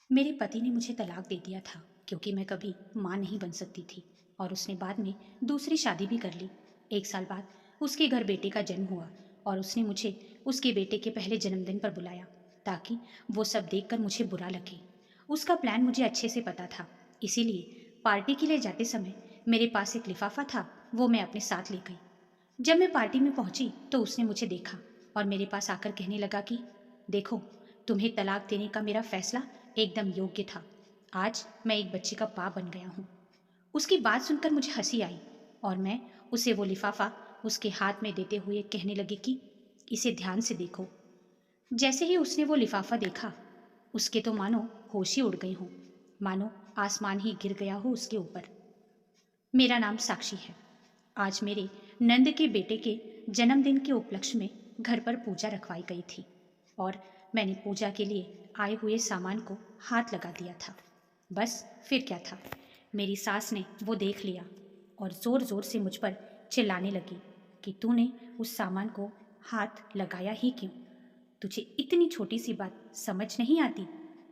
मेरे पति ने मुझे तलाक दे दिया था क्योंकि मैं कभी माँ नहीं बन सकती थी और उसने बाद में दूसरी शादी भी कर ली। 1 साल बाद उसके घर बेटे का जन्म हुआ और उसने मुझे उसके बेटे के पहले जन्मदिन पर बुलाया ताकि वो सब देखकर मुझे बुरा लगे। उसका प्लान मुझे अच्छे से पता था, इसीलिए पार्टी के लिए जाते समय मेरे पास एक लिफाफा था, वो मैं अपने साथ ले गई। जब मैं पार्टी में पहुंची तो उसने मुझे देखा और मेरे पास आकर कहने लगा कि देखो, तुम्हें तलाक देने का मेरा फैसला एकदम योग्य था। आज मैं एक बच्चे का बाप बन गया हूँ। उसकी बात सुनकर मुझे हंसी आई और मैं उसे वो लिफाफा उसके हाथ में देते हुए कहने लगी कि इसे ध्यान से देखो। जैसे ही उसने वो लिफाफा देखा, उसके तो मानो होश ही उड़ गई हो, मानो आसमान ही गिर गया हो उसके ऊपर। मेरा नाम साक्षी है। आज मेरे नंद के बेटे के जन्मदिन के उपलक्ष्य में घर पर पूजा रखवाई गई थी और मैंने पूजा के लिए आए हुए सामान को हाथ लगा दिया था। बस फिर क्या था, मेरी सास ने वो देख लिया और जोर जोर से मुझ पर चिल्लाने लगी कि तूने उस सामान को हाथ लगाया ही क्यों? तुझे इतनी छोटी सी बात समझ नहीं आती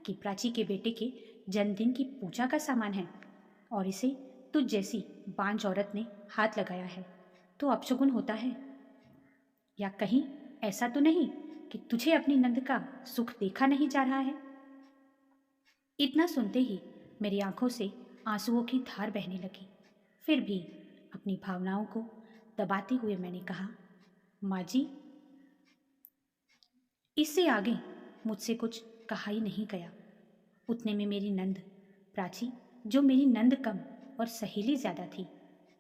कि प्राची के बेटे के जन्मदिन की पूजा का सामान है और इसे तुझ जैसी बांझ औरत ने हाथ लगाया है तो अपशगुन होता है? या कहीं ऐसा तो नहीं कि तुझे अपनी नंद का सुख देखा नहीं जा रहा है? इतना सुनते ही मेरी आंखों से आंसुओं की धार बहने लगी। फिर भी अपनी भावनाओं को दबाते हुए मैंने कहा, माँ जी, इससे आगे मुझसे कुछ कहा ही नहीं गया। उतने में मेरी नंद प्राची, जो मेरी नंद कम और सहेली ज्यादा थी,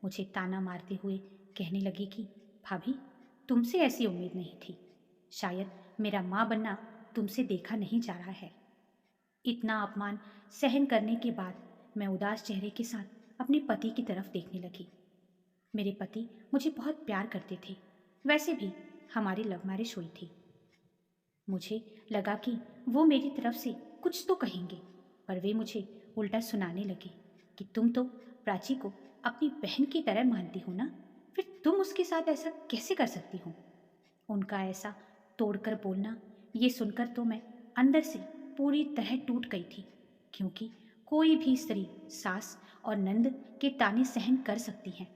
मुझे ताना मारते हुए कहने लगी कि भाभी, तुमसे ऐसी उम्मीद नहीं थी। शायद मेरा माँ बनना तुमसे देखा नहीं जा रहा है। इतना अपमान सहन करने के बाद मैं उदास चेहरे के साथ अपने पति की तरफ देखने लगी। मेरे पति मुझे बहुत प्यार करते थे। वैसे भी हमारी लव मैरिज हुई थी। मुझे लगा कि वो मेरी तरफ से कुछ तो कहेंगे, पर वे मुझे उल्टा सुनाने लगे कि तुम तो प्राची को अपनी बहन की तरह मानती हो ना, फिर तुम उसके साथ ऐसा कैसे कर सकती हो? उनका ऐसा तोड़कर बोलना, ये सुनकर तो मैं अंदर से पूरी तरह टूट गई थी, क्योंकि कोई भी स्त्री सास और नंद के ताने सहन कर सकती है,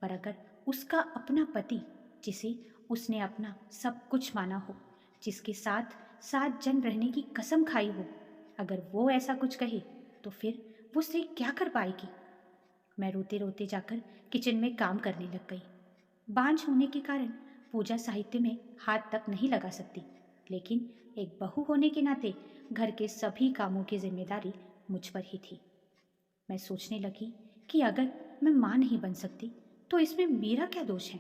पर अगर उसका अपना पति, जिसे उसने अपना सब कुछ माना हो, जिसके साथ 7 जन्म रहने की कसम खाई हो, अगर वो ऐसा कुछ कहे तो फिर वो स्त्री क्या कर पाएगी? मैं रोते रोते जाकर किचन में काम करने लग गई। बांझ होने के कारण पूजा साहित्य में हाथ तक नहीं लगा सकती, लेकिन एक बहू होने के नाते घर के सभी कामों की जिम्मेदारी मुझ पर ही थी। मैं सोचने लगी कि अगर मैं माँ नहीं बन सकती तो इसमें मेरा क्या दोष है?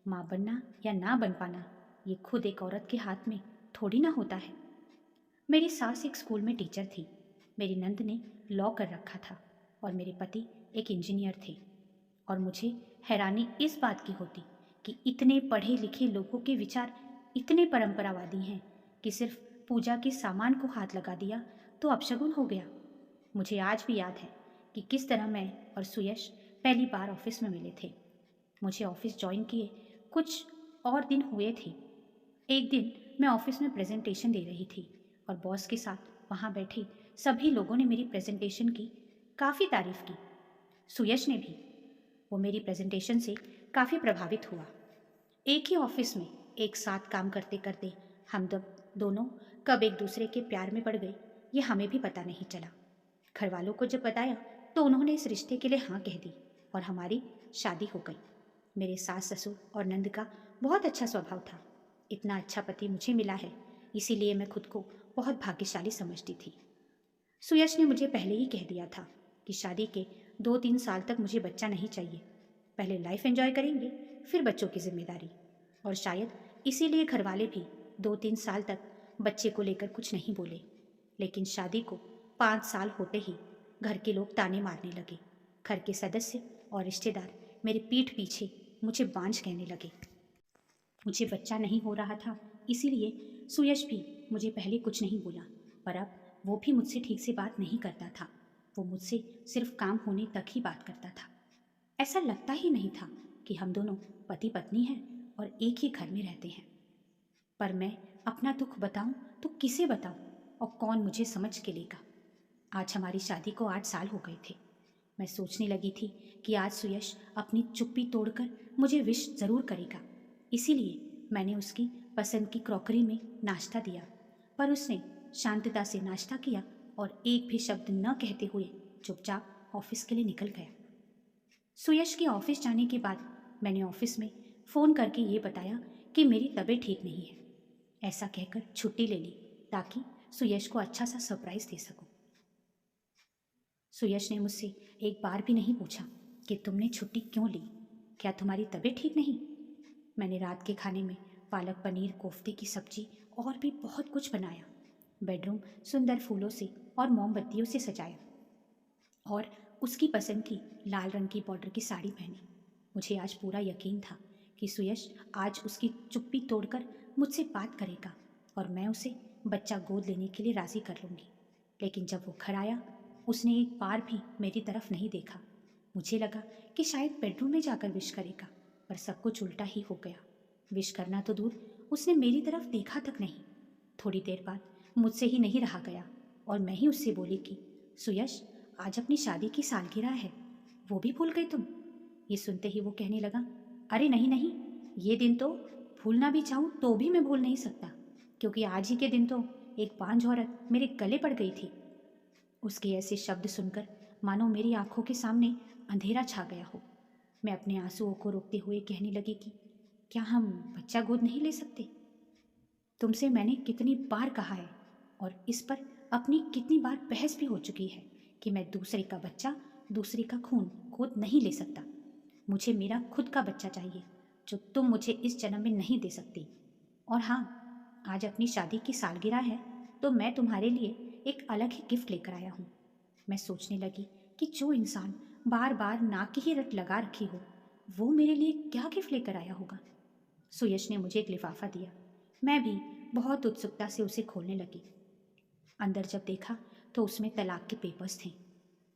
माँ बनना या ना बन पाना, ये खुद एक औरत के हाथ में थोड़ी ना होता है। मेरी सास एक स्कूल में टीचर थी, मेरी नंद ने लॉ कर रखा था और मेरे पति एक इंजीनियर थे। और मुझे हैरानी इस बात की होती कि इतने पढ़े लिखे लोगों के विचार इतने परंपरावादी हैं कि सिर्फ पूजा के सामान को हाथ लगा दिया तो अपशगुन हो गया। मुझे आज भी याद है कि किस तरह मैं और सुयश पहली बार ऑफिस में मिले थे। मुझे ऑफिस ज्वाइन किए कुछ और दिन हुए थे। एक दिन मैं ऑफिस में प्रेजेंटेशन दे रही थी और बॉस के साथ वहाँ बैठे सभी लोगों ने मेरी प्रेजेंटेशन की काफ़ी तारीफ की। सुयश ने भी। वो मेरी प्रेजेंटेशन से काफ़ी प्रभावित हुआ। एक ही ऑफिस में एक साथ काम करते करते हम दोनों कब एक दूसरे के प्यार में पड़ गए, ये हमें भी पता नहीं चला। घर वालों को जब बताया तो उन्होंने इस रिश्ते के लिए हाँ कह दी और हमारी शादी हो गई। मेरे सास ससुर और नंद का बहुत अच्छा स्वभाव था। इतना अच्छा पति मुझे मिला है, इसीलिए मैं खुद को बहुत भाग्यशाली समझती थी। सुयश ने मुझे पहले ही कह दिया था कि शादी के 2-3 साल तक मुझे बच्चा नहीं चाहिए। पहले लाइफ एंजॉय करेंगे, फिर बच्चों की जिम्मेदारी। और शायद इसीलिए घर वाले भी 2-3 साल तक बच्चे को लेकर कुछ नहीं बोले। लेकिन शादी को 5 साल होते ही घर के लोग ताने मारने लगे। घर के सदस्य और रिश्तेदार मेरे पीठ पीछे मुझे बांझ कहने लगे। मुझे बच्चा नहीं हो रहा था, इसीलिए सुयश भी मुझे पहले कुछ नहीं बोला, पर अब वो भी मुझसे ठीक से बात नहीं करता था। वो मुझसे सिर्फ काम होने तक ही बात करता था। ऐसा लगता ही नहीं था कि हम दोनों पति पत्नी हैं और एक ही घर में रहते हैं। पर मैं अपना दुख बताऊं तो किसे बताऊं और कौन मुझे समझ के लेगा? आज हमारी शादी को 8 साल हो गए थे। मैं सोचने लगी थी कि आज सुयश अपनी चुप्पी तोड़कर मुझे विश ज़रूर करेगा। इसीलिए मैंने उसकी पसंद की क्रॉकरी में नाश्ता दिया, पर उसने शांतता से नाश्ता किया और एक भी शब्द न कहते हुए चुपचाप ऑफिस के लिए निकल गया। सुयश के ऑफिस जाने के बाद मैंने ऑफिस में फ़ोन करके ये बताया कि मेरी तबीयत ठीक नहीं है। ऐसा कहकर छुट्टी ले ली ताकि सुयश को अच्छा सा सरप्राइज़ दे सकूं। सुयश ने मुझसे एक बार भी नहीं पूछा कि तुमने छुट्टी क्यों ली, क्या तुम्हारी तबीयत ठीक नहीं। मैंने रात के खाने में पालक पनीर, कोफ्ते की सब्जी और भी बहुत कुछ बनाया। बेडरूम सुंदर फूलों से और मोमबत्तियों से सजाया और उसकी पसंद की लाल रंग की बॉर्डर की साड़ी पहनी। मुझे आज पूरा यकीन था कि सुयश आज उसकी चुप्पी तोड़कर मुझसे बात करेगा और मैं उसे बच्चा गोद लेने के लिए राज़ी कर लूँगी। लेकिन जब वो घर आया, उसने एक बार भी मेरी तरफ नहीं देखा। मुझे लगा कि शायद बेडरूम में जाकर विश करेगा, पर सब कुछ उल्टा ही हो गया। विश करना तो दूर, उसने मेरी तरफ देखा तक नहीं। थोड़ी देर बाद मुझसे ही नहीं रहा गया और मैं ही उससे बोली कि सुयश, आज अपनी शादी की सालगिरह है, वो भी भूल गई तुम। ये सुनते ही वो कहने लगा, अरे नहीं नहीं, ये दिन तो भूलना भी चाहूँ तो भी मैं भूल नहीं सकता, क्योंकि आज ही के दिन तो एक बांझ औरत मेरे गले पड़ गई थी। उसके ऐसे शब्द सुनकर मानो मेरी आंखों के सामने अंधेरा छा गया हो। मैं अपने आंसुओं को रोकते हुए कहने लगी कि क्या हम बच्चा गोद नहीं ले सकते? तुमसे मैंने कितनी बार कहा है और इस पर अपनी कितनी बार बहस भी हो चुकी है कि मैं दूसरे का बच्चा, दूसरे का खून गोद नहीं ले सकता। मुझे मेरा खुद का बच्चा चाहिए, जो तुम मुझे इस जन्म में नहीं दे सकती। और हाँ, आज अपनी शादी की सालगिरह है तो मैं तुम्हारे लिए एक अलग ही गिफ्ट लेकर आया हूँ। मैं सोचने लगी कि जो इंसान बार बार नाक की ही रट लगा रखी हो, वो मेरे लिए क्या गिफ्ट लेकर आया होगा। सुयश ने मुझे एक लिफाफा दिया। मैं भी बहुत उत्सुकता से उसे खोलने लगी। अंदर जब देखा तो उसमें तलाक के पेपर्स थे।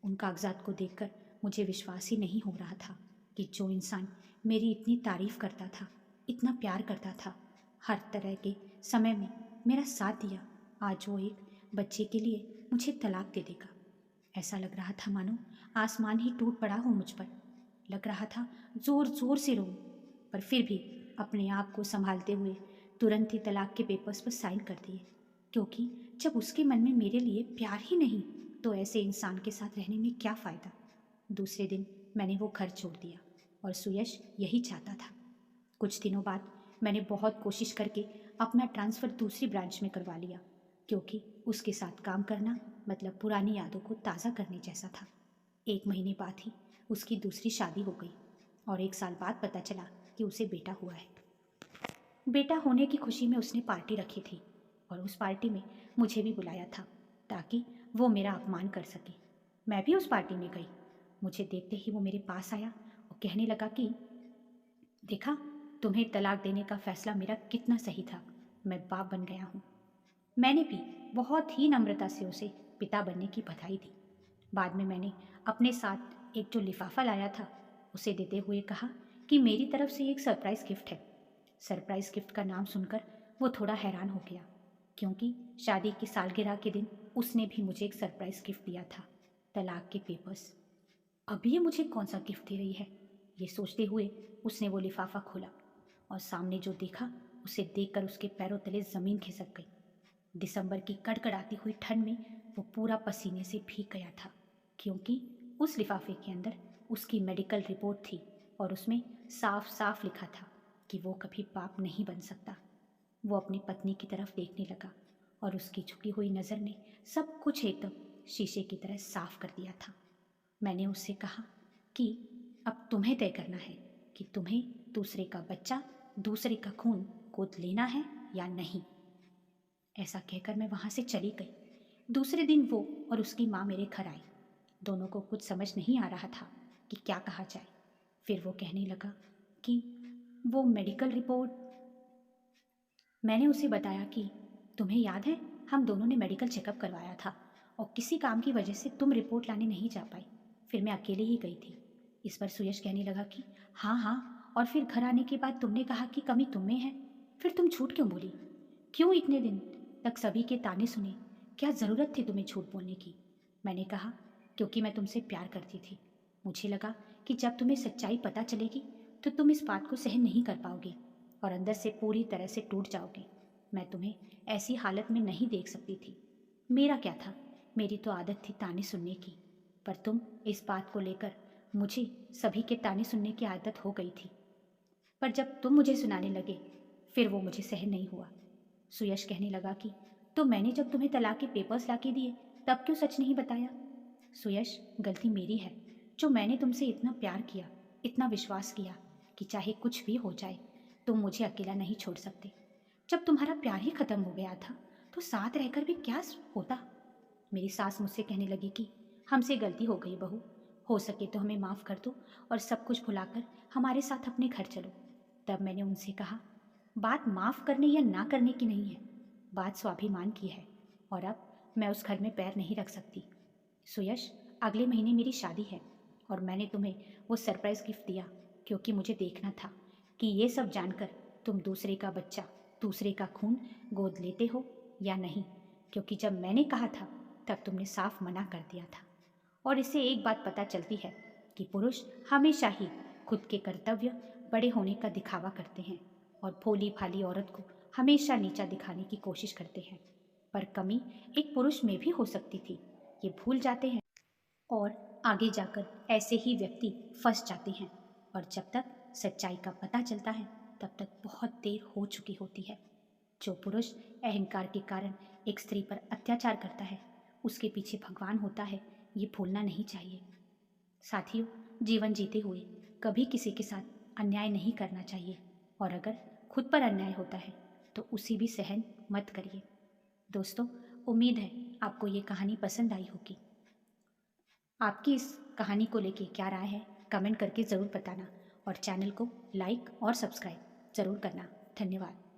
उन कागजात को देखकर मुझे विश्वास ही नहीं हो रहा था कि जो इंसान मेरी इतनी तारीफ करता था, इतना प्यार करता था, हर तरह के समय में मेरा साथ दिया, आज वो एक बच्चे के लिए मुझे तलाक दे देगा। ऐसा लग रहा था मानो आसमान ही टूट पड़ा हो मुझ पर। लग रहा था जोर जोर से रोऊं, पर फिर भी अपने आप को संभालते हुए तुरंत ही तलाक के पेपर्स पर साइन कर दिए, क्योंकि जब उसके मन में मेरे लिए प्यार ही नहीं तो ऐसे इंसान के साथ रहने में क्या फ़ायदा। दूसरे दिन मैंने वो घर छोड़ दिया और सुयश यही चाहता था। कुछ दिनों बाद मैंने बहुत कोशिश करके अपना ट्रांसफ़र दूसरी ब्रांच में करवा लिया, क्योंकि उसके साथ काम करना मतलब पुरानी यादों को ताज़ा करने जैसा था। 1 महीने बाद ही उसकी दूसरी शादी हो गई और 1 साल बाद पता चला कि उसे बेटा हुआ है। बेटा होने की खुशी में उसने पार्टी रखी थी और उस पार्टी में मुझे भी बुलाया था ताकि वो मेरा अपमान कर सके। मैं भी उस पार्टी में गई। मुझे देखते ही वो मेरे पास आया और कहने लगा कि देखा, तुम्हें तलाक देने का फैसला मेरा कितना सही था, मैं बाप बन गया हूँ। मैंने भी बहुत ही नम्रता से उसे पिता बनने की बधाई दी। बाद में मैंने अपने साथ एक जो लिफाफा लाया था उसे देते हुए कहा कि मेरी तरफ से एक सरप्राइज़ गिफ्ट है। सरप्राइज़ गिफ्ट का नाम सुनकर वो थोड़ा हैरान हो गया, क्योंकि शादी की सालगिरह के दिन उसने भी मुझे एक सरप्राइज़ गिफ्ट दिया था, तलाक के पेपर्स। अब ये मुझे कौन सा गिफ्ट दे रही है, ये सोचते हुए उसने वो लिफाफा खोला और सामने जो देखा उसे देखकर उसके पैरों तले ज़मीन खिसक गई। दिसंबर की कड़कड़ाती हुई ठंड में वो पूरा पसीने से भीग गया था, क्योंकि उस लिफाफे के अंदर उसकी मेडिकल रिपोर्ट थी और उसमें साफ साफ लिखा था कि वो कभी बाप नहीं बन सकता। वो अपनी पत्नी की तरफ देखने लगा और उसकी झुकी हुई नज़र ने सब कुछ एकदम शीशे की तरह साफ कर दिया था। मैंने उससे कहा कि अब तुम्हें तय करना है कि तुम्हें दूसरे का बच्चा, दूसरे का खून गोद लेना है या नहीं। ऐसा कहकर मैं वहाँ से चली गई। दूसरे दिन वो और उसकी माँ मेरे घर आई। दोनों को कुछ समझ नहीं आ रहा था कि क्या कहा जाए। फिर वो कहने लगा कि वो मेडिकल रिपोर्ट। मैंने उसे बताया कि तुम्हें याद है, हम दोनों ने मेडिकल चेकअप करवाया था और किसी काम की वजह से तुम रिपोर्ट लाने नहीं जा पाई, फिर मैं अकेले ही गई थी। इस पर सुयश कहने लगा कि हाँ हाँ, और फिर घर आने के बाद तुमने कहा कि कमी तुम में है, फिर तुम झूठ क्यों बोली? क्यों इतने दिन तक सभी के ताने सुने? क्या ज़रूरत थी तुम्हें झूठ बोलने की? मैंने कहा, क्योंकि मैं तुमसे प्यार करती थी। मुझे लगा कि जब तुम्हें सच्चाई पता चलेगी तो तुम इस बात को सहन नहीं कर पाओगी और अंदर से पूरी तरह से टूट जाओगी। मैं तुम्हें ऐसी हालत में नहीं देख सकती थी। मेरा क्या था, मेरी तो आदत थी ताने सुनने की, पर तुम इस बात को लेकर मुझे सभी के ताने सुनने की आदत हो गई थी। पर जब तुम मुझे सुनाने लगे फिर वो मुझे सहन नहीं हुआ। सुयश कहने लगा कि तो मैंने जब तुम्हें तलाक के पेपर्स लाके दिए तब क्यों सच नहीं बताया? सुयश, गलती मेरी है जो मैंने तुमसे इतना प्यार किया, इतना विश्वास किया कि चाहे कुछ भी हो जाए तुम मुझे अकेला नहीं छोड़ सकते। जब तुम्हारा प्यार ही खत्म हो गया था तो साथ रहकर भी क्या होता? मेरी सास मुझसे कहने लगी कि हमसे गलती हो गई बहू, हो सके तो हमें माफ़ कर दो और सब कुछ भुलाकर हमारे साथ अपने घर चलो। तब मैंने उनसे कहा, बात माफ़ करने या ना करने की नहीं है, बात स्वाभिमान की है और अब मैं उस घर में पैर नहीं रख सकती। सुयश, अगले महीने मेरी शादी है और मैंने तुम्हें वो सरप्राइज़ गिफ्ट दिया क्योंकि मुझे देखना था कि ये सब जानकर तुम दूसरे का बच्चा, दूसरे का खून गोद लेते हो या नहीं, क्योंकि जब मैंने कहा था तब तुमने साफ मना कर दिया था। और इससे एक बात पता चलती है कि पुरुष हमेशा ही खुद के कर्तव्य बड़े होने का दिखावा करते हैं और भोली भाली औरत को हमेशा नीचा दिखाने की कोशिश करते हैं। पर कमी एक पुरुष में भी हो सकती थी, ये भूल जाते हैं और आगे जाकर ऐसे ही व्यक्ति फंस जाते हैं और जब तक सच्चाई का पता चलता है तब तक बहुत देर हो चुकी होती है। जो पुरुष अहंकार के कारण एक स्त्री पर अत्याचार करता है उसके पीछे भगवान होता है, ये भूलना नहीं चाहिए। साथियों, जीवन जीते हुए कभी किसी के साथ अन्याय नहीं करना चाहिए और अगर खुद पर अन्याय होता है तो उसी भी सहन मत करिए। दोस्तों, उम्मीद है आपको ये कहानी पसंद आई होगी। आपकी इस कहानी को लेके क्या राय है कमेंट करके ज़रूर बताना और चैनल को लाइक और सब्सक्राइब ज़रूर करना। धन्यवाद।